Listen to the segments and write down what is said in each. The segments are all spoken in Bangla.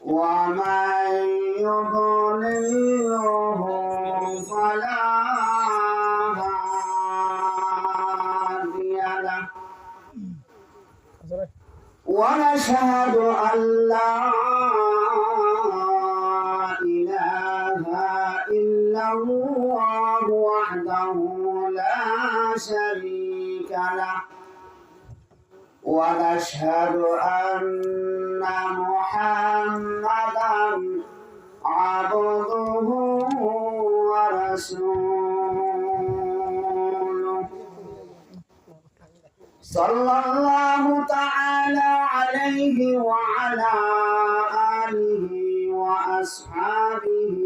ومن يضلله فلا هادي له ونشهد أن لا إله إلا الله وحده لا شريك له ونشهد أن محمدا عبده ورسوله صلى الله تعالى عليه وعلى آله وأصحابه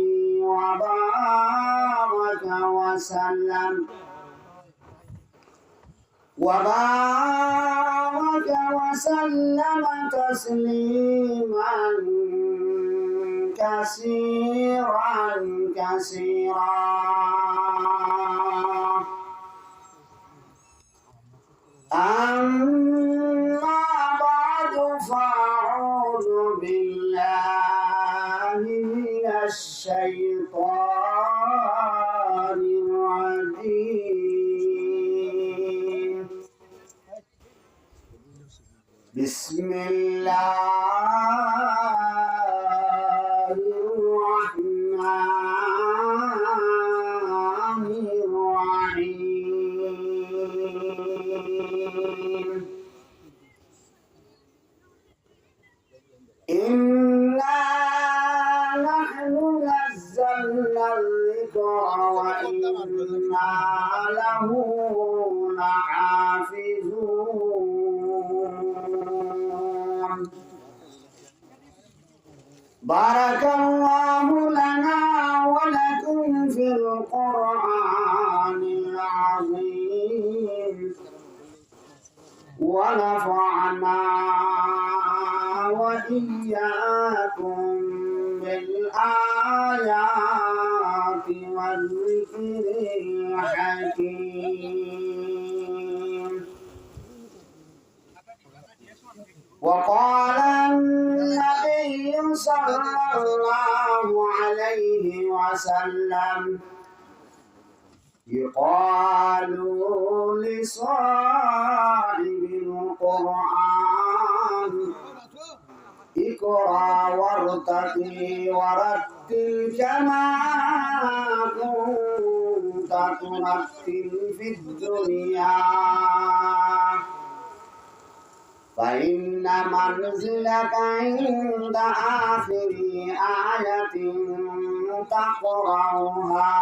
وبارك وسلم تسليما كثيرا أما بعد فأعوذ بالله من الشيطان الرجيم بسم الله الرحمن الرحيم إنا نحن نزلنا الذكر وإنا له لحافظون بارك الله لنا ولكم في القرآن العظيم ونفعنا وإياكم بالآيات والذكر الحكيم وقال النبي صلى الله عليه وسلم يقال لصاحب القرآن اقرأ وارتقي ورتل كما كنت ترتل في الدنيا فإن منزلك عند آخر آية تقرأها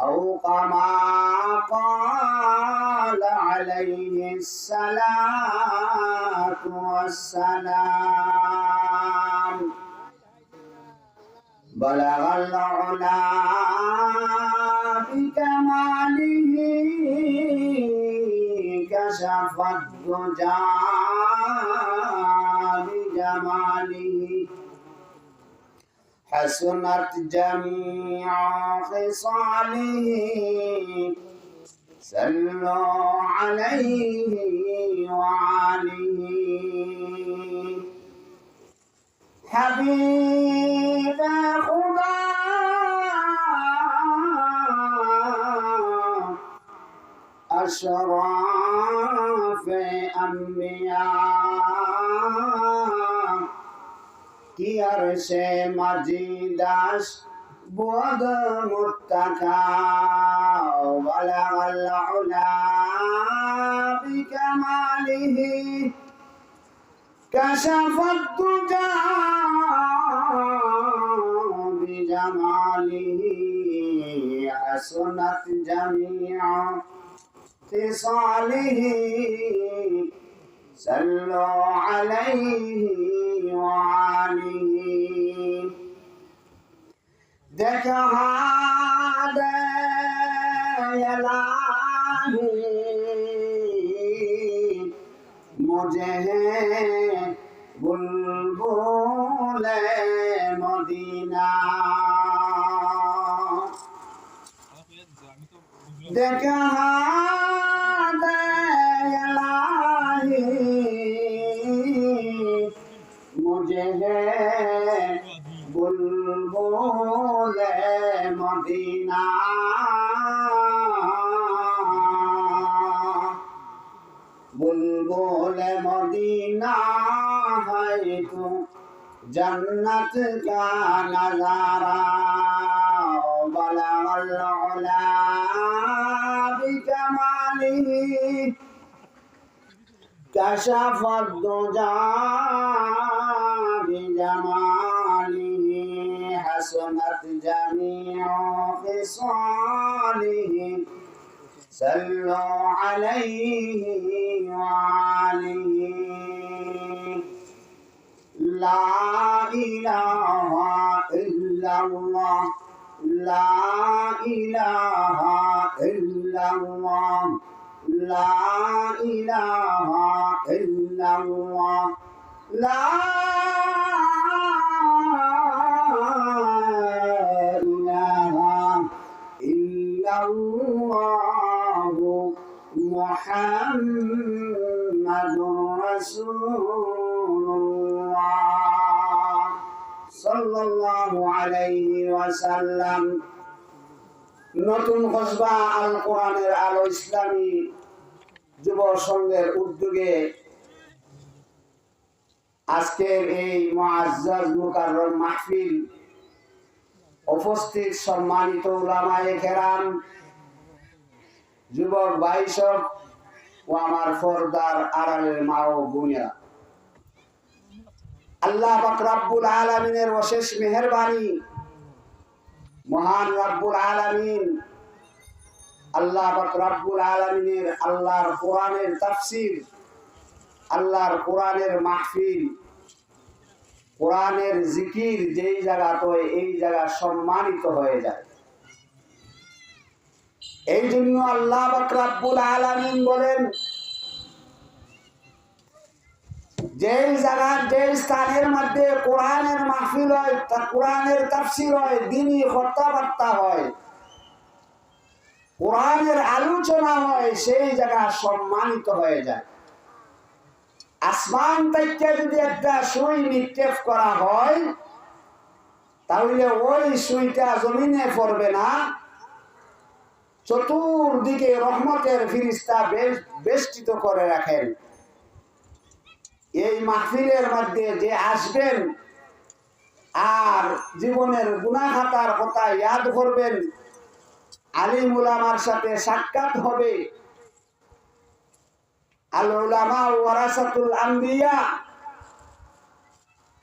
أو كما قال عليه الصلاة والسلام بلغ العلا بكماله كشف الدجى بجماله حسنت جميع خصاله صلوا عليه وعليه حبيب خدا أشراف أنبياء کی عرش مجیدش بود متکا بلغ العلا بکماله کشف الدجى بجماله حسنت جميع خصاله صلوا عليه وعليه देखा दे मुझे बुलबुल मदीना देखा दे मदीना है तू जन्नत का नजारा बलगल उला बिजमालिही कशफ दुजा बिजमालिही हसनत जमीउ खिसालिही सल्लु अलैहि वालिही ला इलाहा इल्लल्लाह ला इलाहा इल्लल्लाह ला इलाहा इल्लल्लाह ला इलाहा इल्लल्लाह मुहम्मदुर रसूलुल्लाह সাল্লাল্লাহু আলাইহি ওয়াসাল্লাম। নতুন খসবা আল কোরআনের আলো ইসলামী যুব সংঘের উদ্যোগে আজকের এই মুআজ্জাজ মুকাররম মাহফিল উপস্থিত সম্মানিত উলামায়ে কেরাম, যুবক ভাই সব ও আমার পর্দার আড়ালের মা ও বোনেরা, আল্লাহ পাক রব্বুল আলামিনের অশেষ মেহেরবানি, মহান রব্বুল আলামিন আল্লাহ পাক রব্বুল আলামিনের আল্লাহর কোরআনের তাফসীর, আল্লাহর কোরআনের মাহফিল, কোরআনের জিকির যেই জায়গাতে এই জায়গা সম্মানিত হয়ে যায়। এই জন্য আল্লাহ পাক রব্বুল আলামিন বলেন, যেই জায়গার যে স্থানের মধ্যে কোরআনের মাহফিল হয়, তা কোরআনের তাফসীর হয়, দ্বীনি কথাবার্তা হয়, কোরআনের আলোচনা হয়, সেই জায়গা সম্মানিত হয়ে যায়। আসমান থেকে যদি একটা সুই নিক্ষেপ করা হয়, তাহলে ওই সুইটা জমিনে পড়বে না, চতুর্দিকে রহমতের ফিরিস্তা বেষ্টিত করে রাখেন। এই মাহফিলের মধ্যে যে আসবেন আর জীবনের গুনাহ খাতার কথা ইয়াদ করবেন, আলিম উলামার সাথে সাক্ষাৎ হবে। আল উলামা ওয়ারাসাতুল আম্বিয়া,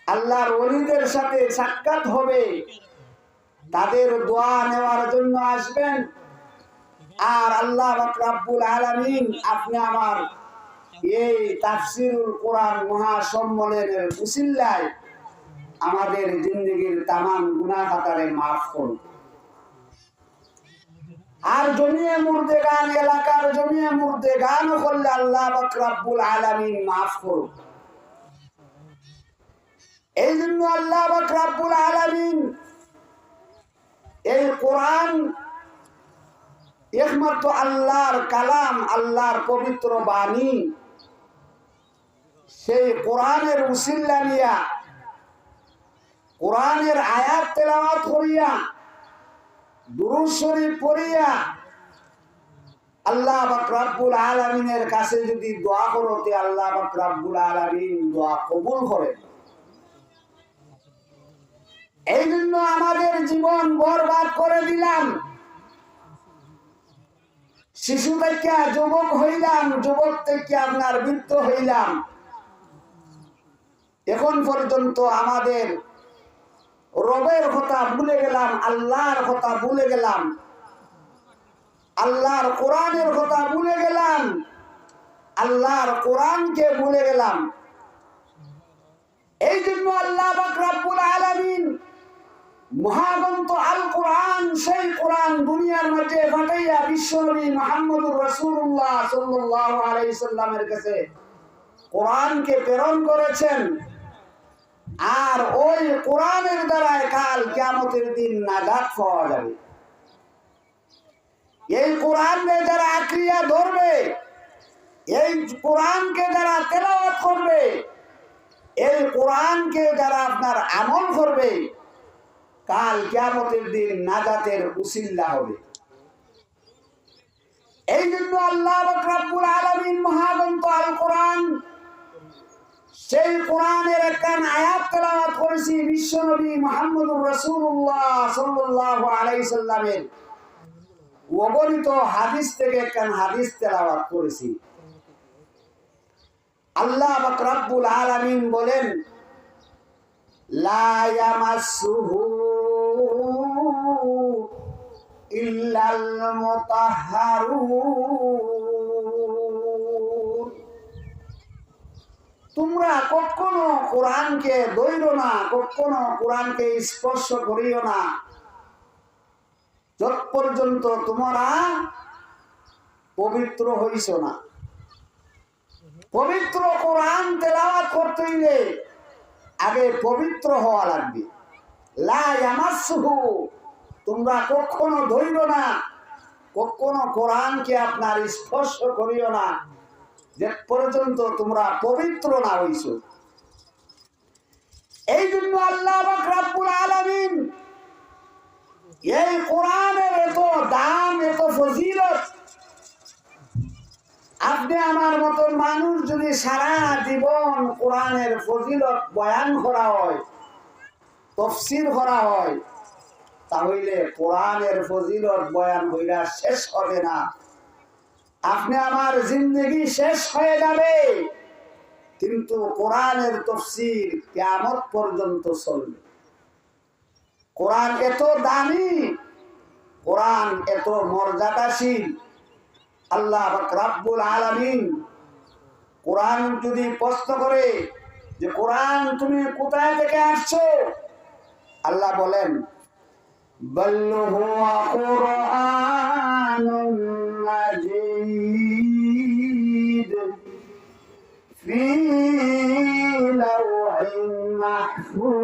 আল্লাহর ওলিদের সাথে সাক্ষাৎ হবে, তাদের দোয়া নেওয়ার জন্য আসবেন। আর আল্লাহ পাক রব্বুল আলামিন আপনি আমার এই তাফসীরুল কোরআন মহাসম্মেলনের উসিলায় আমাদের জিন্দেগির তামাম গুনাহ খাতারে মাফ করুন। আর জমিয়ে মুর্দে গান, এলাকার জমিয়ে মুর্দে গান করলে আল্লাহ পাক রব্বুল আলামিন মাফ করুন। এই জন্য আল্লাহ পাক রব্বুল আলামিন এই কোরআন একমাত্র আল্লাহর কালাম, আল্লাহর পবিত্র বাণী, সেই কোরআনের উসিলা নিয়া, কোরআনের আয়াত তেলাওয়াত করিয়া, দুরূদ শরীফ পড়িয়া আল্লাহ পাক রব্বুল আলামিনের কাছে যদি দোয়া করতে, আল্লাহ পাক রব্বুল আলামিন দোয়া কবুল করেন। এই জন্য আমাদের জীবন বরবাদ করে দিলাম। শিশু থেকে যুবক হইলাম, যুবক থেকে আপনার বৃদ্ধ হইলাম, এখন পর্যন্ত আমাদের রবের কথা ভুলে গেলাম, আল্লাহর কথা ভুলে গেলাম, আল্লাহর কোরআনের কথা ভুলে গেলাম, আল্লাহর কোরআনকে ভুলে গেলাম। এই জন্য আল্লাহ পাক রব্বুল আলামিন মহাগ্রন্থ আল কোরআন, সেই কোরআন দুনিয়ার মধ্যে পাঠাইয়া বিশ্বনবী মুহাম্মদুর রাসূলুল্লাহ সাল্লাল্লাহু আলাইহি সাল্লামের কাছে কোরআনকে প্রেরণ করেছেন। আর ওই কোরআনের দ্বারা কাল কিয়ামতের দিন নাজাত পাওয়া যাবে। এই কোরআনের যারা আঁকড়িয়া ধরবে, এই কোরআনকে যারা তেলাওয়াত করবে, এই কোরআনকে যারা আপনার আমল করবে, কাল কিয়ামতের দিন নাজাতের উসিলা হবে। এই জন্য আল্লাহ পাক রব্বুল আলামিন মহাগ্রন্থ আল কোরআন সেই কোরআনের একখান আয়াত তেলাওয়াত করেছি বিশ্বনবী মুহাম্মদুর রাসূলুল্লাহ সাল্লাল্লাহু আলাইহি সাল্লামের অগণিত হাদিস থেকে একখান হাদিস তেলাওয়াত করেছি। আল্লাহ পাক রব্বুল আলামিন বলেন, লা ইয়ামাসসুহু ইল্লাল মুতাহহারুন। তোমরা কখনো কোরআনকে ধইরো না, কখনো কোরআনকে স্পর্শ করিও না যত পর্যন্ত তোমরা পবিত্র হইছো না। পবিত্র কোরআন তেলাওয়াত করতে হইলে আগে পবিত্র হওয়া লাগবে। লা ইয়ামাসসুহু, তোমরা কখনো ধইরো না, কখনো কোরআনকে আপনার স্পর্শ করিও না যে পর্যন্ত তোমরা পবিত্র না হইছো। এই জন্য আল্লাহ পাক রব্বুল আলামিন এই কোরআনের এত দাম, এত ফজিলত। আপনি আমার মতন মানুষ যদি সারা জীবন কোরআনের ফজিলত বয়ান করা হয়, তাফসীর করা হয়, তাহলে কোরআনের ফজিলত বয়ান হইরা শেষ হবে না। আপনি আমার জিন্দগি শেষ হয়ে যাবে, কিন্তু কোরআনের তাফসীর কিয়ামত পর্যন্ত চলবে। কোরআন এত দামি, কোরআন এত মর্যাদাশীল। আল্লাহ পাক রব্বুল আলামিন কোরআন যদি প্রশ্ন করে যে কোরআন তুমি কোথায় থেকে আসছো, আল্লাহ বলেন, বাল হুয়া কুরআনুন মাজিদ ফি লাওহিন মাহফুজ।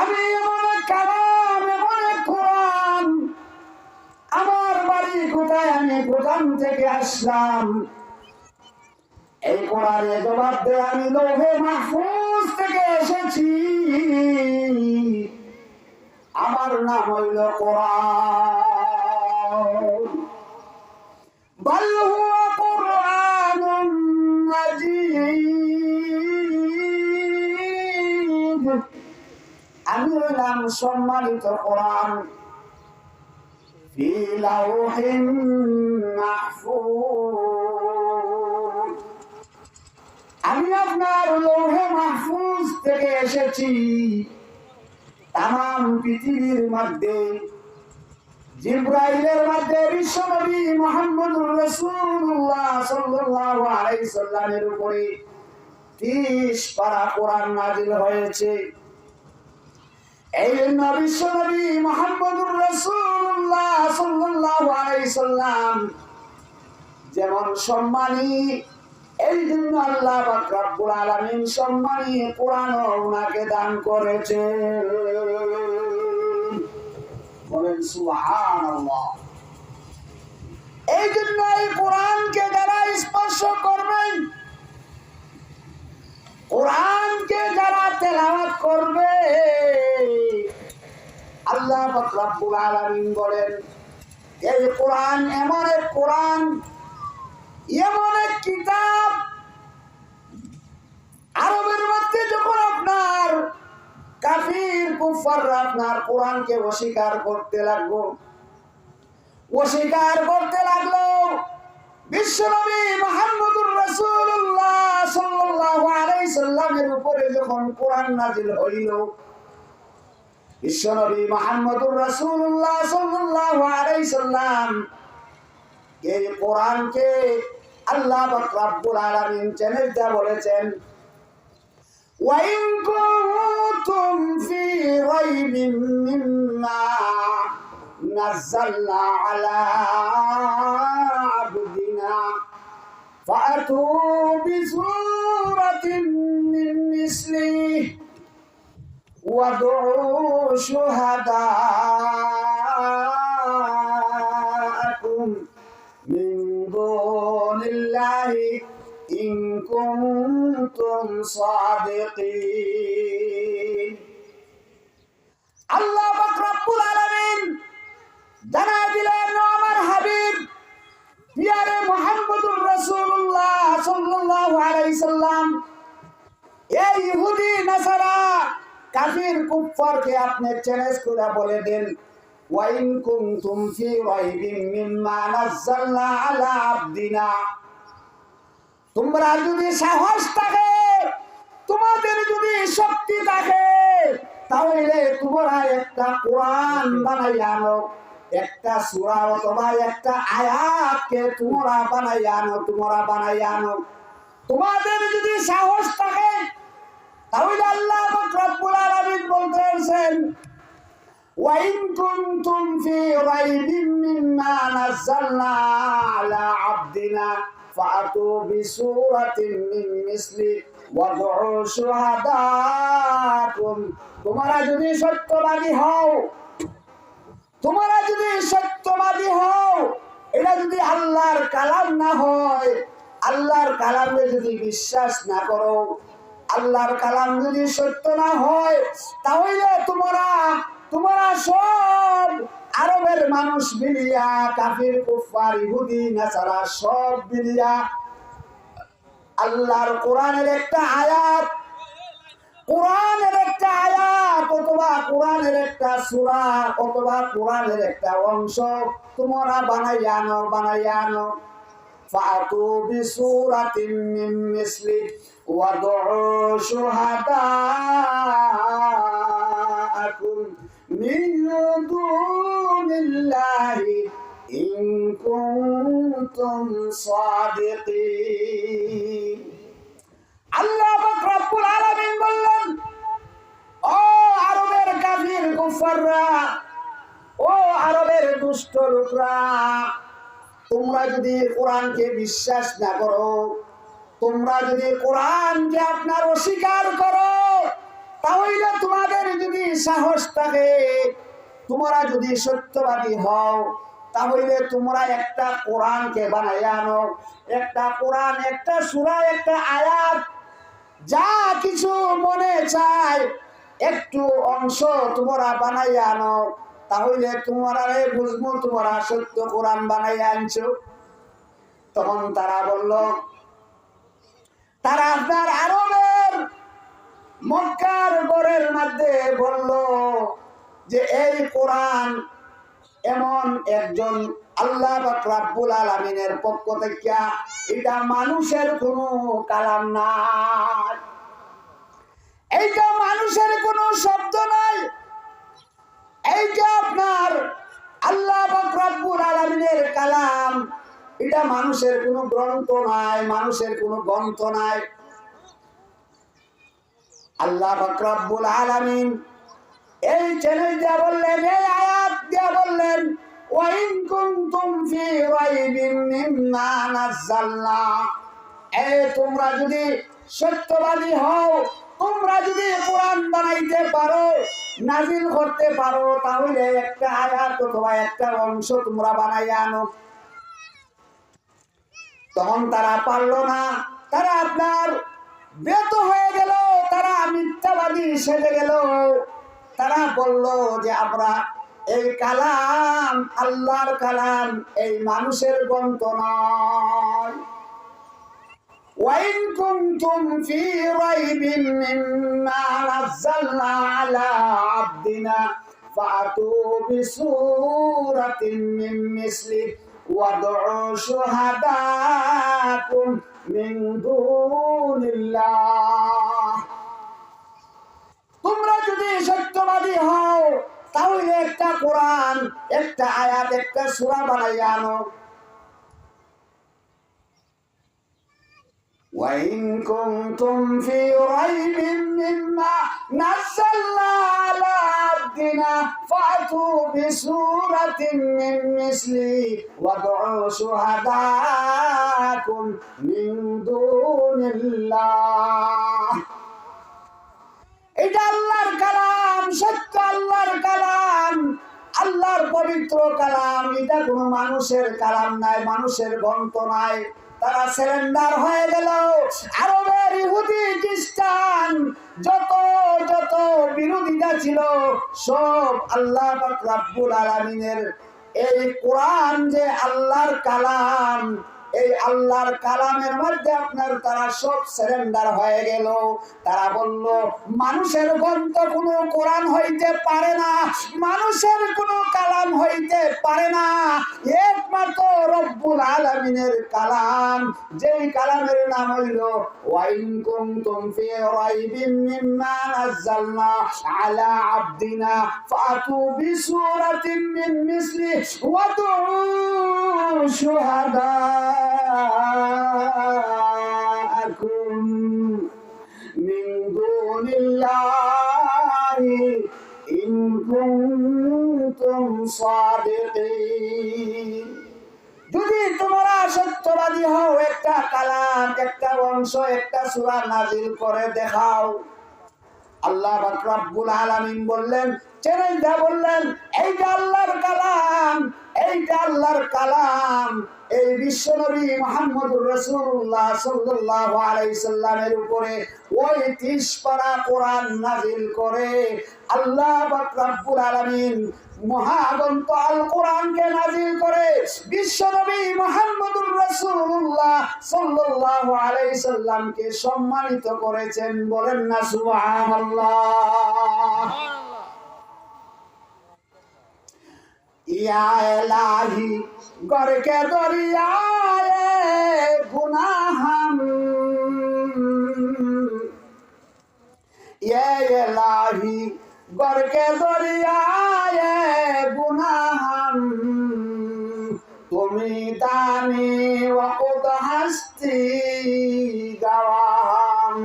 আমি এমন কালাম, এমন কোরআন, আমার বাড়ি কোথায়, আমি কোরআন থেকে আসলাম, এই কোরআনের জবাব দে আমি লৌহে মাহফুজ থেকে এসেছি, আমার নাম হইল কোরআন। বাল হুয়া কুরআনুন মাজিদ, আমি হইলাম সম্মানিত কোরআন, ফি লাওহিন মাহফুজ, আমি আপনার লৌহে মাহফুজ থেকে এসেছি। তামাম পৃথিবীর মধ্যে, জিবরাইলের মধ্যে বিশ্বনবী মুহাম্মদুর রাসূলুল্লাহ সাল্লাল্লাহু আলাইহি সাল্লামের উপরে 30 পারা কোরআন নাযিল হয়েছে। এই জন্য বিশ্বনবী মুহাম্মদুর রাসূলুল্লাহ সাল্লাল্লাহু আলাইহি সাল্লাম যেমন সম্মানী, এই জন্য আল্লাহ পাক রব্বুল আলামিন সম্মানী কোরআন ওনাকে দান করেছে। বলেন সুবহানাল্লাহ। এই জন্য এই কোরআনকে যারা স্পর্শ করবেন, কোরআনকে যারা তেলাওয়াত করবে, আল্লাহ পাক রব্বুল আলামিন বলেন, এই কোরআন এমন এক কোরআন, এমন এক কিতাব, আরবের মধ্যে যখন আপনার কাফির কুফাররা আপনার কোরআনকে অস্বীকার করতে লাগলো, বিশ্বনবী মুহাম্মদুর রাসূলুল্লাহ সাল্লাল্লাহু আলাইহি সাল্লামের উপরে যখন কোরআন নাযিল হইল, বিশ্বনবী মুহাম্মদুর রাসূলুল্লাহ সাল্লাল্লাহু আলাইহি সাল্লাম এই কোরআনকে আল্লাহ পাক রব্বুল আলামিন চ্যালেঞ্জ দিয়ে বলেছেন, ওয়া ইন কুনতুম ফি রাইবিন মিম্মা নাযালনা আলা আবদিনা ফাআতু বিসূরাতিন মিন মিসলিহি ওয়াদউ শুহাদাআকুম মিন দুনিল্লাহি ইন কুনতুম সাদিকিন। আল্লাহ পাক রব্বুল আলামিন জানায় দিলেন, আমার হাবিব পিয়ারে মুহাম্মদ রাসূলুল্লাহ সাল্লাল্লাহু আলাইহি সাল্লাম এই ইহুদি নাসারা কাফির কুফফারকে আপনি চ্যালেঞ্জ করে বলে দেন, ওয়া ইন কুনতুম ফি রাইবিন মিম্মা নাযালনা আলা আবদিনা, তোমরা যদি সাহস থাকে, তোমাদের যদি শক্তি থাকে, তাহলে তোমরা একটা কোরআন বানাই আনো, একটা সূরা অথবা একটা আয়াতকে তোমরা বানাই আনো। তোমাদের যদি সাহস থাকে, তাহলে আল্লাহ পাক রব্বুল আলামিন বলতেছেন, ওয়া ইন কুনতুম ফি রাইবিন মিম্মা নাযালনা আলা আবদিনা ফাতু বিসূরাতিন মিন মিসলি ওয়াদউ শুহাদাকুম, তোমরা যদি সত্যবাদী হও, এটা যদি আল্লাহর কালাম না হয়, আল্লাহর কালামে যদি বিশ্বাস না করো, আল্লাহর কালাম যদি সত্য না হয়, তাহলে তোমরা সব আরবের মানুষ মিলিয়া, কাফির কুফফার ইহুদি নাসারা সব মিলিয়া আল্লাহর কোরআনের একটা আয়াত অথবা কোরআনের একটা সূরা অথবা কোরআনের একটা অংশ তোমরা বানাই আনো। ফাতু বিসূরাতিন মিন মিসলি ওয়াদউ শুহাদাকুম মিন দুনিল্লাহি ইন কুনতুম সাদিকিন। আল্লাহ পাক রব্বুল আলামিন বললেন, ও আরবের কাফির কুফাররা, ও আরবের দুষ্ট লোকরা, তোমরা যদি কোরআনকে বিশ্বাস না করো, তোমরা যদি কোরআনকে আপনার অস্বীকার করো, তাহলে তোমাদের যদি সাহস থাকে, তোমরা যদি সত্যবাদী হও, তাহলে তোমরা একটা কোরআনকে বানাই আনো, একটা কোরআন, একটা সূরা, একটা আয়াত, যা কিছু মনে চায় একটু অংশ তোমরা বানাই আনো, তাহলে তোমরা বুঝবো তোমরা সত্য কোরআন বানাই আনছো। তখন তারা বলল, তারা আপনার আরবের মক্কার গড়ের মধ্যে বলল যে এই কোরআন এমন একজন আল্লাহ পাক রব্বুল আলামিনের পক্ষ থেকে, এটা মানুষের কোনো কালাম না, এইটা মানুষের কোনো শব্দ নাই, এইটা আপনার আল্লাহ পাক রব্বুল আলামিনের কালাম, এটা মানুষের কোনো গ্রন্থ নাই, মানুষের কোনো গ্রন্থ নাই। আল্লাহ পাক রব্বুল আলামিন এই চ্যালেঞ্জ দিয়া বললেন, এই আয়াত দিয়া বললেন, ওয়া ইন কুনতুম ফি রাইবিন মিম্মা নাযালনা, তোমরা যদি সত্যবাদী হও, তোমরা যদি কোরআন বানাইতে পারো, নাজিল করতে পারো, তাহলে একটা আয়াত অথবা একটা অংশ তোমরা বানাই আনো। তখন তারা পারলো না, তারা আপনার ব্যর্থ হয়ে গেল, তারা মিথ্যাবাদী সেজে গেল। তারা বলল যে আমরা এই কালাম আল্লাহর কালাম, এই মানুষের গ্রন্থ নয়। وَإِن كُنتُمْ فِي رَيْبٍ مِّمَّا نَزَّلْنَا عَلَى عَبْدِنَا فَأْتُوا بِسُورَةٍ مِّن مِّثْلِهِ وَادْعُوا شُهَدَاءَكُم مِّن دُونِ اللَّهِ, তোমরা যদি সত্যবাদী হও, তাহলে একটা কোরআন, একটা আয়াত, একটা সূরা বানাই আনো। وَإِن كُنتُمْ فِي رَيْبٍ مِّمَّا نَزَّلْنَا عَلَى عَبْدِنَا فَأْتُوا بِسُورَةٍ مِّن مِّثْلِهِ وَادْعُوا شُهَدَاءَكُم مِّن دُونِ اللَّهِ। এটা আল্লাহর কালাম, সত্য আল্লাহর কালাম, আল্লাহর পবিত্র কালাম, এটা কোনো মানুষের কালাম নাই, মানুষের গ্রন্থ নাই। তারা সারেন্ডার হয়ে গেল। আরবের ইহুদি খ্রিস্টান যত বিরোধিতা ছিল, সব আল্লাহ পাক রব্বুল আলামিনের এই কোরআন যে আল্লাহর কালাম, এই আল্লাহর কালামের মধ্যে আপনার তারা সব সারেন্ডার হয়ে গেল। তারা বলল মানুষের গ্রন্থ কোনো কোরআন হইতে পারে না, মানুষের কোনো কালাম হইতে পারে না, একমাত্র রব্বুল আলামিনের কালাম, যেই কালামের নাম হইল ওয়াইন কুনতুম ফি রাইবিন মিম্মা নাযালনা আলা আবদিনা ফাতু বিসূরাতিন মিন মিসলি ওয়াদউ শুহাদাআকুম মিন দুনিল্লাহি ইন কুনতুম সাদিকিন। যদি তোমরা সত্যবাদী হও, একটা কালাম, একটা বংশ, একটা সূরা নাজিল করে দেখাও। আল্লাহ পাক রব্বুল আলামিন বললেন, চ্যালেঞ্জ দিয়ে বললেন, এইটা আল্লাহর কালাম, এইটা আল্লাহর কালাম। এই বিশ্বনবী মুহাম্মদুর রাসূলুল্লাহ সাল্লাল্লাহু আলাইহি সাল্লামের উপরে ওই 30 পারা কোরআন নাজিল করে আল্লাহ পাক রব্বুল আলামিন মহাগ্রন্থ আল কোরআনকে নাজিল করে বিশ্বনবী মুহাম্মদুর রাসূলুল্লাহ সাল্লাল্লাহু আলাইহি সাল্লামকে সম্মানিত করেছেন। বলেন না সুবহানাল্লাহ। ইয়া ইলাহি গরকে দরিয়ায়ে গুনাহম, ইয়া ইলাহি গরকে দরিয়ায়ে গুনাহম, তুমি দানি ওয়াকুদ হাস্তি গাওয়াম।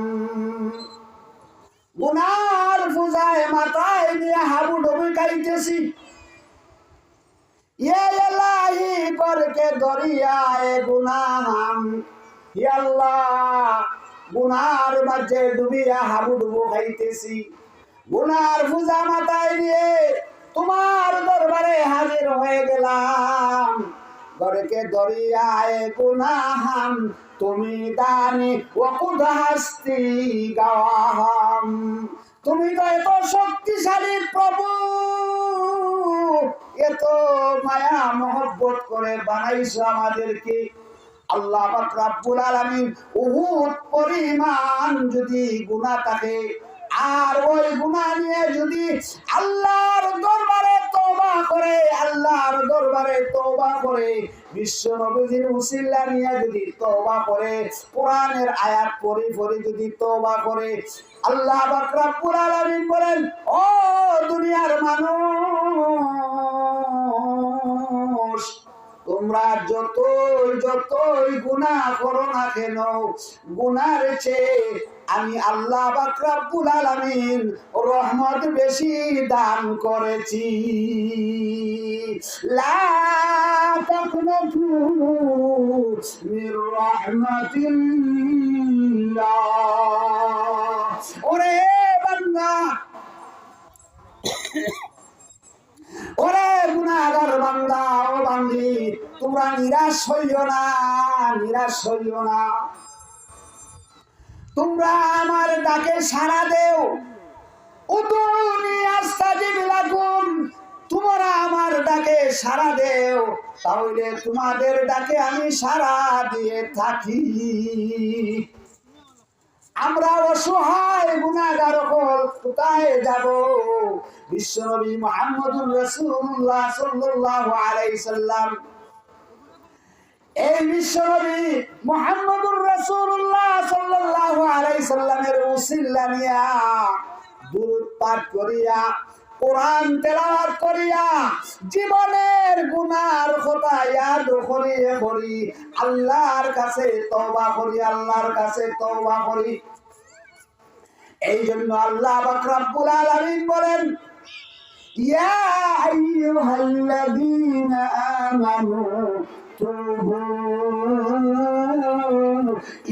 গুনার ফুজায় মাথায় নিয়ে হাবুডুবু খাইতেছি, ইয়া ইলাহি করকে দরিয়ায়ে গুনাহম, ইয়া আল্লাহ গুনার মাঝে ডুবিয়া হাবুডুবু খাইতেছি। গুনার ফুজা মাথায় নিয়ে তোমার দরবারে হাজির হয়ে গেলাম। করকে দরিয়ায়ে গুনাহম, তুমি দানি ওয়াকুদ হাস্তি গাওয়াম। তুমি তো এত শক্তিশালী প্রভু, এত মায়া মহব্বত করে বানাইছো আমাদেরকে। আল্লাহ পাক রব্বুল আলামিন উহুদ পরিমাণ যদি গুনাহ থাকে, আর ওই গুনাহ নিয়ে যদি আল্লাহর দরবারে তওবা করে, আল্লাহর দরবারে তওবা করে, বিশ্ব নবীর উসিলা নিয়ে যদি তওবা করে, কোরআনের আয়াত পড়ে পড়ে যদি তওবা করে, আল্লাহ পাক রব্বুল আলামিন বলেন, ও দুনিয়ার মানুষ, তোমরা যতই গুনাহ করো না কেন, গুনার চেয়ে আমি আল্লাহ পাক রব্বুল আলামিন রহমত বেশি দান করেছি। লা তাকনাতু মির রাহমাতিল্লাহ। ওরে বান্দা, ওরে গুনাহগার বান্দা ও বান্দি, তোমরা নিরাশ হইও না, নিরাশ হইও না। তোমরা আমার ডাকে সাড়া দেও, উদুনি আস্তাজিব লাকুম, তোমরা আমার ডাকে সাড়া দেও, তাহলে তোমাদের ডাকে আমি সাড়া দিয়ে থাকি। আমরা অসহায় গুনাহগার কোথায় যাব? বিশ্বনবী মুহাম্মদুর রাসূলুল্লাহ সাল্লাল্লাহু আলাইহি সাল্লাম, এই বিশ্বনবী মুহাম্মদুর রাসূলুল্লাহ সাল্লাল্লাহু আলাইহি সাল্লামের উসিলা নিয়া দুরূদ পাঠ করিয়া, কোরআন তেলাওয়াত করিয়া, জীবনের গুনার কথা ইয়াদ করিয়ে করি আল্লাহর কাছে তওবা করি, আল্লাহর কাছে তওবা করি। এই জন্য আল্লাহ পাক রব্বুল আলামিন বলেন, ইয়া আইয়ুহাল্লাযীনা আমানু তুবু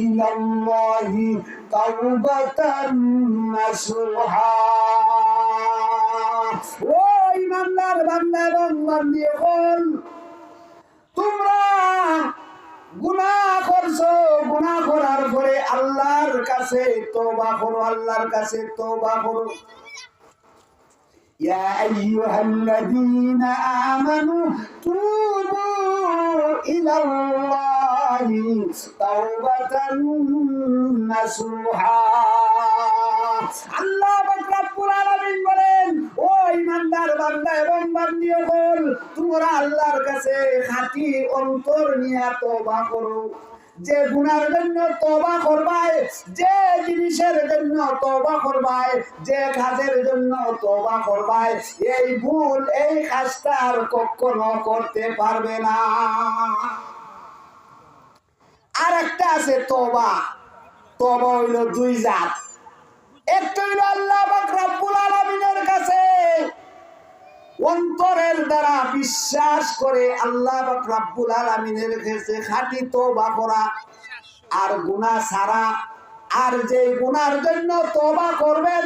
ইলাল্লাহি তাওবাতান নাসুহা। ও ইমানদার বান্দা এবং বান্দীগণ, তোমরা গুনাহ করছো, গুনাহ করার পরে আল্লাহর কাছে তওবা করো, আল্লাহর কাছে তওবা করো। ইয়া আইয়ুহাল্লাযীনা আমানু তুবু ইলাল্লাহি তাওবাতান নাসুহা। আল্লাহ পাক রব্বুল আলামিন বলেন, ও ঈমানদার বান্দা এবং বান্দীগণ, তোমরা আল্লাহর কাছে খাঁটি অন্তর নিয়ে তওবা করো। যে গুনার জন্য তওবা করবাই, যে জিনিসের জন্য তওবা করবাই, যে কাজের জন্য তওবা করবাই, এই ভুল এই কাজটা আর কখনো করতে পারবে না। আর একটা আছে তওবা। তওবা হইল দুই জাত। একটা হইল আল্লাহ পাক রব্বুল আলামিনের কাছে অন্তরের দ্বারা বিশ্বাস করে আল্লাহ পাক রব্বুল আলামিনের কাছে খাঁটি তওবা করা, আর গুনাহ ছাড়া। আর যে গুনার জন্য তওবা করবেন,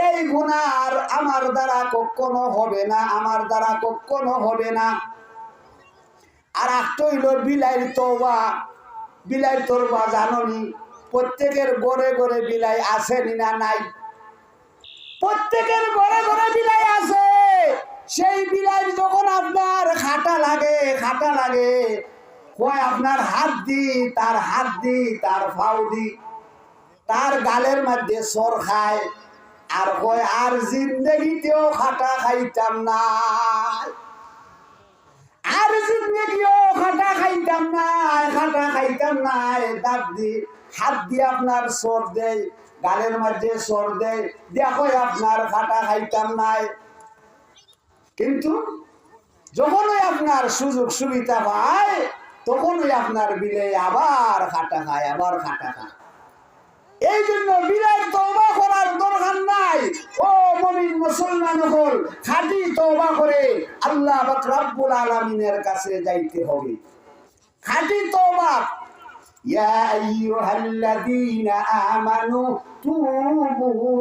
এই গুনাহ আর আমার দ্বারা কখনো হবে না, আমার দ্বারা কখনো হবে না। আর একটা হইল বিলাইর তওবা। বিলাইর তওবা জানোনি? প্রত্যেকের ঘরে ঘরে বিলাই আছে না নাই? প্রত্যেকের ঘরে ঘরে বিলাই আছে। সেই বিলাই যখন আপনার খাটা লাগে, কয় আপনার হাত দি, তার হাত দি, তার ফাউ দি, তার গালের মধ্যে সর খায়, আর কয় আর জিন্দেগিতেও খাটা খাইতাম না, আর জিন্দেগিও খাটা খাইতাম না, খাটা খাইতাম না। দাঁত দি হাত দিয়ে আপনার সর দেয়, গালের মধ্যে সর দেয়, দেখো আপনার খাটা খাইতাম নাই। কিন্তু যখনই আপনার সুযোগ সুবিধা পায়, তখনই আপনার বিলে আবার খাটা খায়, আবার খাটা খায়। এই জন্য বিলের তওবা করার দরকার নাই। ও মুমিন মুসলমান হল, খাঁটি তওবা করে আল্লাহ পাক রব্বুল আলামিনের কাছে যাইতে হবে। খাঁটি তওবা। ইয়া আইয়ুহাল্লাযীনা আমানু তুবু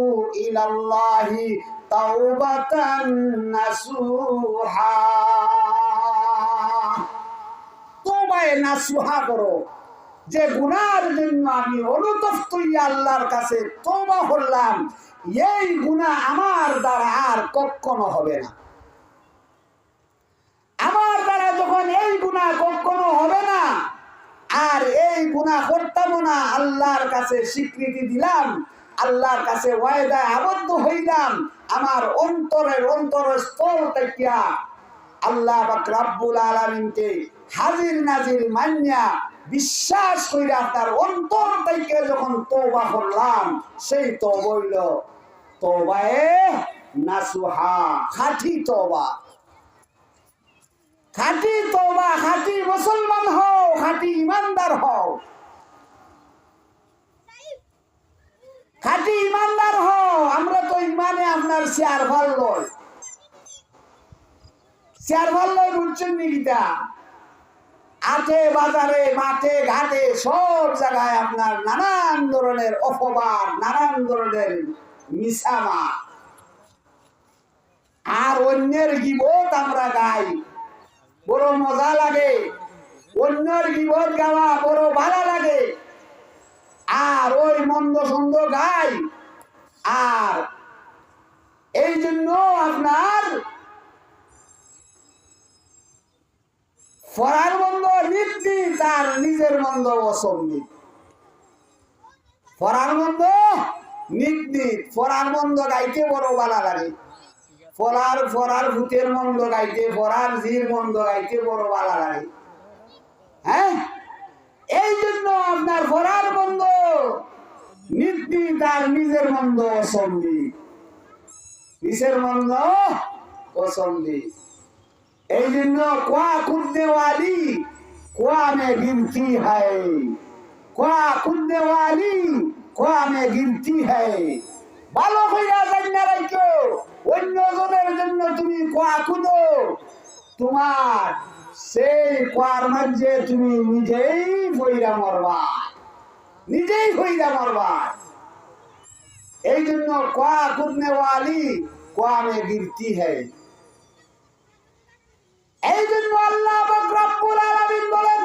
ইলাল্লাহি তাওবাতান নাসুহা। তওবায়ে নাসুহা করো। যে গুনার জন্য আমি অনুতপ্ত হইয়া আল্লাহর কাছে তওবা করলাম, এই গুনাহ আমার দ্বারা আর কখনো হবে না। আমার দ্বারা যখন এই গুনাহ কখনো হবে না, আর এই গুনাহ করতাম না, আল্লাহর কাছে স্বীকৃতি দিলাম, আল্লাহর কাছে ওয়াদা আবদ্ধ হইলাম, আমার অন্তরের অন্তরস্থল থেকে আল্লাহ পাক রব্বুল আলামিনকে হাজির নাজির মানিয়া বিশ্বাস কইরা তার অন্তর থেকে যখন তওবা করলাম, সেই তওবা হইল তওবায়ে নাসুহা, খাঁটি তওবা। খাঁটি তওবা, খাঁটি মুসলমান হও, খাঁটি ইমানদার হও, খাঁটি ইমানদার হও। আমরা তো ইমানে আপনার শেয়ার ভাল লয়, শেয়ার ভাল লয়, বুঝছেন নিকিতা? আটে বাজারে, মাঠে ঘাটে, সব জায়গায় আপনার নানান ধরনের অপবাদ, নানান ধরনের মিছামা, আর অন্যের গীবত আমরা গাই, বড় মজা লাগে। অন্যের গীবত গাওয়া বড় ভালো লাগে। আর ওই মন্দ সন্দ গাই। আর এই জন্য আপনার ফরার মন্দ নীতি, তার নিজের মন্দ অসম্মিত। ফরার মন্দ নীতি, ফরার মন্দ গাইতে বড় ভালো লাগে। ফরার ভূতের মন্দ গাইতে, ফরার জির মন্দ গাইতে বড় ভালো লাগে। হ্যাঁ, এই জন্য আপনার ফরার মন্দ নীতি, তার নিজের মন্দ অসম্মিত, নিজের মন্দ অসম্মিত। এই জন্য কোয়া খুদনে ওয়ালি কোয়া মে গিনতি হ্যায়, কোয়া খুদনে ওয়ালি কোয়া মে গিনতি হ্যায়। ভালো হইয়া জান্না রাখো, অন্য জনের জন্য তুমি কোয়া খুদো, তোমার সেই কোয়ার মাঝে তুমি নিজেই বইরা মরবা, নিজেই বইরা মরবা। এই জন্য কোয়া খুদনে ওয়ালি কোয়া মে গিনতি হ্যায়। এই জন্য আল্লাহ পাক রব্বুল আলামিন বলেন,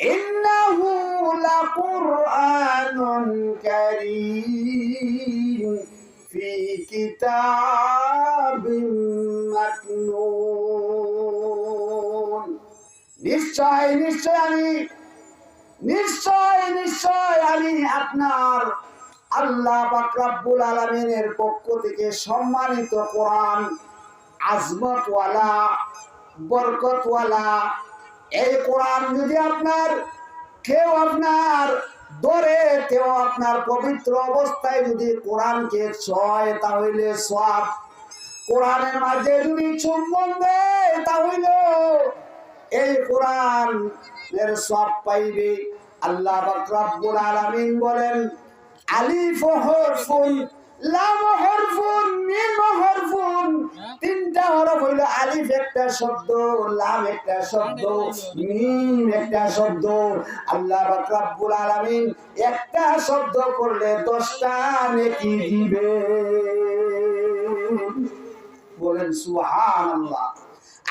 ইন্নাহু লাকুরআনুন কারীম ফি কিতাবিম মাকনুন। নিশ্চয় আমি আপনার আল্লাহ পাক রব্বুল আলামিনের পক্ষ থেকে সম্মানিত কোরআন, আজমতওয়ালা, বরকতওয়ালা এই কোরআন যদি কেউ আপনার ধরে, কেউ আপনার পবিত্র অবস্থায় যদি কোরআনকে ছয় তাহলে সওয়াব, কোরআনের মাঝে যদি চুম্বন দেয় তাহলে এই কোরআন এর সওয়াব পাইবে। আল্লাহ পাক রব্বুল আলামিন বলেন, আলিফ হরফুন, লাম হরফুন, মিম হরফুন। তিনটা হরফ হইল আলিফ একটা শব্দ, লাম একটা শব্দ, মিম একটা শব্দ। আল্লাহ পাক রব্বুল আলামিন একটা শব্দ করলে 10টা নেকি দিবে। বলেন সুবহানাল্লাহ।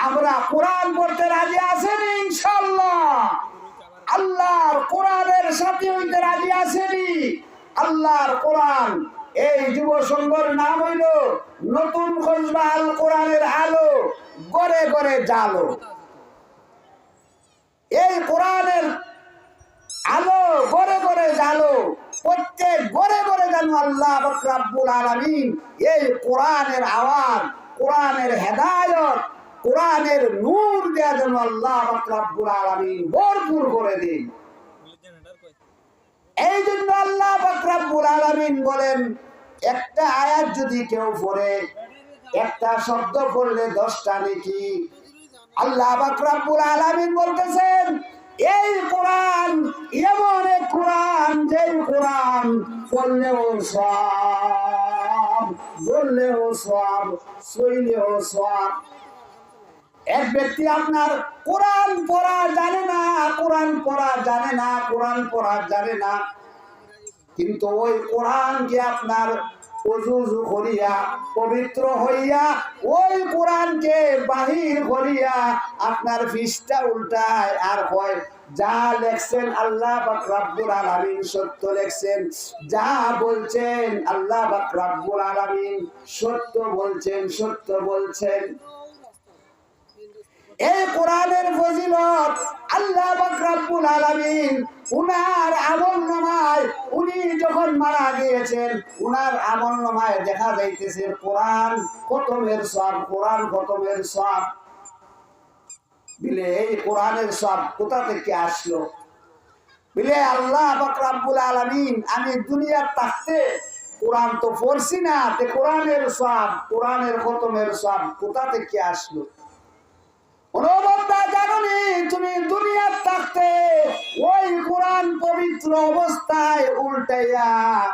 আমরা কোরআন পড়তে রাজি আছেন ইনশাআল্লাহ? আল্লাহর কোরআনের সাথে হইতে রাজি আছেনি? আল্লাহর কোরআন, এই যুব সংঘর নাম হইল নতুন খসবা আল কোরআনের আলো, গড়ে গড়ে জালো। এই কোরআনের আলো গড়ে গড়ে জালো, প্রত্যেক গড়ে গড়ে জানো আল্লাহ পাক রব্বুল আলামিন এই কোরআনের আওয়াজ, কোরআনের হেদায়েত, কোরআনের নূর দেয়া যেন আল্লাহ পাক রব্বুল আলামিন ভরপুর করে দেন। এই জন্য আল্লাহ পাক রব্বুল আলামিন বলেন, একটা আয়াত যদি কেউ পড়ে, একটা শব্দ পড়লে 10টা নেকি। আল্লাহ পাক রব্বুল আলামিন বলতেছেন, এই কোরআন এমন এক কোরআন, যে কোরআন পড়লেও সওয়াব, বললেও সওয়াব, শুনলেও সওয়াব। এক ব্যক্তি আপনার কোরআন পড়া জানে না, কোরআন পড়া জানে না, কোরআন পড়া জানে না, কিন্তু ওই কোরআনকে আপনার ওযু করিয়া পবিত্র হইয়া ওই কোরআনকে বাহির করিয়া আপনার পৃষ্ঠা উল্টায় আর হয়, যা লেখছেন আল্লাহ পাক রব্বুল আলামিন সত্য লেখছেন, যা বলছেন আল্লাহ পাক রব্বুল আলামিন সত্য বলছেন, সত্য বলছেন। এই কোরআনের ফজিলত আল্লাহ পাক রব্বুল আলামিন উনার আমলনামায়, উনি যখন মারা গিয়েছেন উনার আমলনামায় দেখা যাইতেছে কোরআন খতমের সওয়াব, কোরআন খতমের সওয়াব। বলে এই কোরআনের সওয়াব কোথা থেকে আসলো? বলে আল্লাহ পাক রব্বুল আলামিন, আমি দুনিয়ার থাকতে কোরআন তো পড়ছি না, তে কোরআনের সওয়াব, কোরআনের খতমের সওয়াব কোথা থেকে আসলো? জানি তুমি দুনিয়ার থাকতে ওই কোরআন পবিত্র অবস্থায় উল্টাইয়া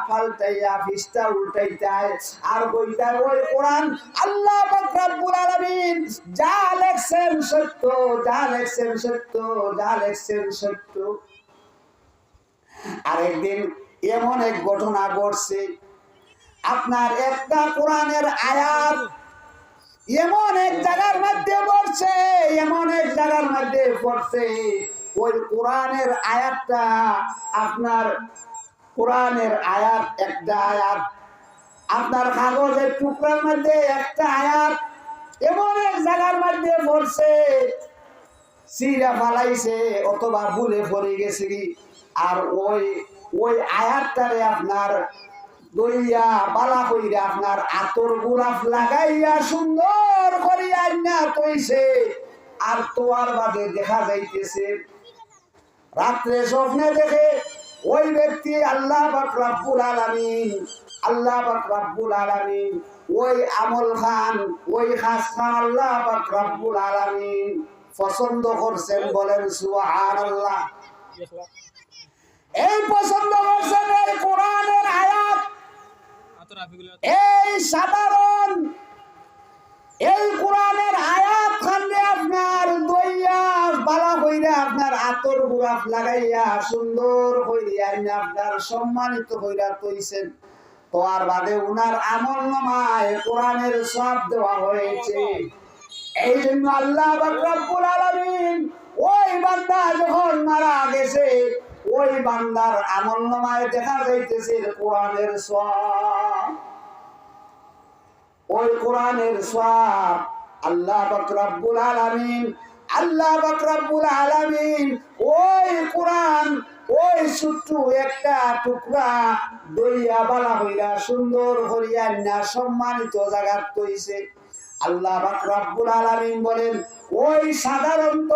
পাল্টাইয়া পৃষ্ঠা উল্টাইতায় আর বইতায় ওই কোরআন আল্লাহ পাক রব্বুল আলামিন যা লেখছেন সত্য, যা লেখছেন সত্য, যা লেখছেন সত্য। আরেকদিন এমন এক ঘটনা ঘটছে, আপনার একটা কোরআনের আয়াত এমন এক জায়গার মধ্যে পড়ছে, এমন এক জায়গার মধ্যে পড়ছে, ওই কোরআনের আয়াতটা আপনার কোরআনের আয়াত, একটা আয়াত আপনার কাগজের টুকরার মধ্যে একটা আয়াত এমন এক জায়গার মধ্যে পড়ছে, সিরা ফালাইছে অথবা ভুলে পড়ে গেছে, আর ওই আয়াতটারে আপনার দইয়া বালা কইরা আপনার আতর গোলাপ লাগাইয়া সুন্দর করিয়া না তৈছে, আর তোয়ার বাদে দেখা যাইতেছে রাত্রে স্বপ্নে দেখে ওই ব্যক্তি আল্লাহ পাক রব্বুল আলামিন, আল্লাহ পাক রব্বুল আলামিন ওই আমল খান, ওই খাস খান আল্লাহ পাক রব্বুল আলামিন পছন্দ করছেন। বলেন সুবহানাল্লাহ। এই পছন্দ করছেন এই কোরআনের আয়াত, এই সাধারণ এই কোরআনের আয়াত খানে আপনার দইয়া বালা কইরা আপনার আতর গোলাপ লাগাইয়া সুন্দর কইরা আপনার সম্মানিত কইরা তৈছেন, তো আর বাদে উনার আমলনামায় কোরআনের সওয়াব দেওয়া হয়েছে। এই জন্য আল্লাহ পাক রব্বুল আলামিন ওই বান্দা যখন মারা গেছে ওই বান্দার আমলনামায় দেখা যাইতেছে কোরআনের সওয়াব, ওই কোরআনের সওয়াব আল্লাহ পাক রব্বুল আলামিন আল্লাহ পাক রব্বুল আলামিন ওই কোরআন ওই ছোট্ট একটা টুকরা দইয়া বালা হইরা সুন্দর করিয়া না সম্মানিত জায়গা তৈছে। আল্লাহ পাক রব্বুল আলামিন বলেন ওই সাধারণত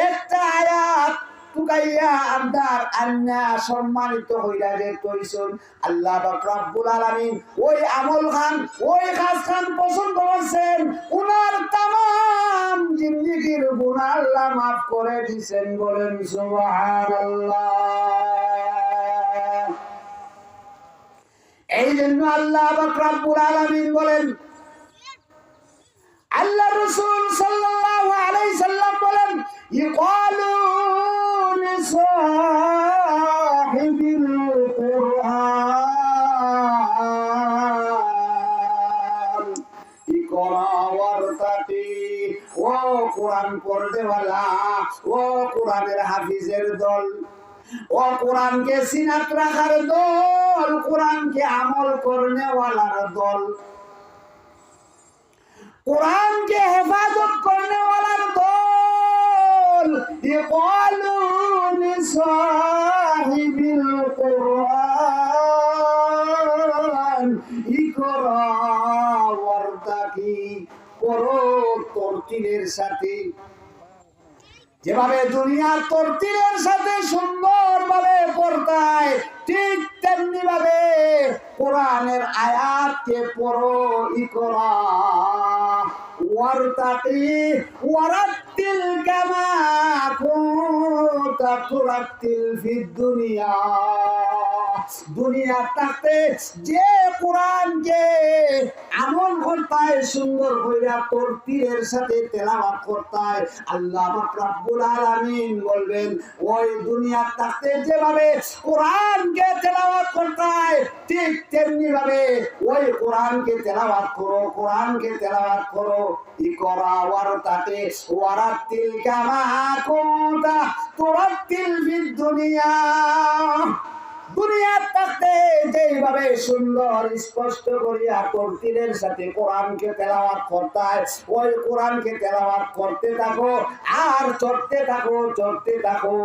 একটা আয়াত টুকাইয়া আপনার আন্না সম্মানিত হইরা যে তৈছুন, আল্লাহ পাক রব্বুল আলামিন ওই আমল খান ওই খাস খান পছন্দ করছেন, উনার তামাম জিন্দেগীর গুনাহ আল্লাহ মাফ করে দিয়েছেন। বলেন সুবহানাল্লাহ। এই জন্য আল্লাহ পাক রব্বুল আলামিন বলেন, আল্লাহ রাসূল সাল্লাল্লাহু আলাইহি সাল্লাম বলেন ইকালু লিসাহিবিল কুরআন ইকরা ওয়ারতাকি। ও কোরআন পড়নেওয়ালা, ও কোরআনের হাফিজের দল, ও কোরআনকে সিনাত রাখার দল, কোরআনকে আমল করনেওয়ালার দল, কোরআনকে হেফাজত করনে ওয়ালার দল। ইকালু লিসাহিবিল কুরআন ইকরা ওয়ারতাকি। পড়ো তরতিলের সাথে, যেভাবে দুনিয়ার তরতিলের সাথে সুন্দরভাবে পড়তায় ঠিক তেমনি ভাবে কোরআনের আয়াতকে পড়ো। ইকরা ওয়ারতাকি ওয়ারাত্তিল কামা কুনতা তুরাত্তিল ফিদ দুনিয়া। দুনিয়া থাকতে যে কোরআনকে আমল করতায়, সুন্দর কইরা তরতিলের সাথে তেলাওয়াত করতায়, আল্লাহ পাক রব্বুল আলামিন বলবেন ওই দুনিয়া থাকতে যেভাবে কোরআনকে তেলাওয়াত করতায় ঠিক তেমনি ভাবে ওই কোরআনকে তেলাওয়াত করো, কোরআনকে তেলাওয়াত করো। ইকরা ওয়ারতাকি ওয়ারাত্তিল কামা কুনতা তুরাত্তিল ফিদ দুনিয়া। দুনিয়ার থাকতে যেইভাবে সুন্দর স্পষ্ট করিয়া তরতিলের সাথে কোরআনকে তেলাওয়াত করতায়, ওই কোরআনকে তেলাওয়াত করতে থাকো আর চড়তে থাকো, চড়তে থাকো।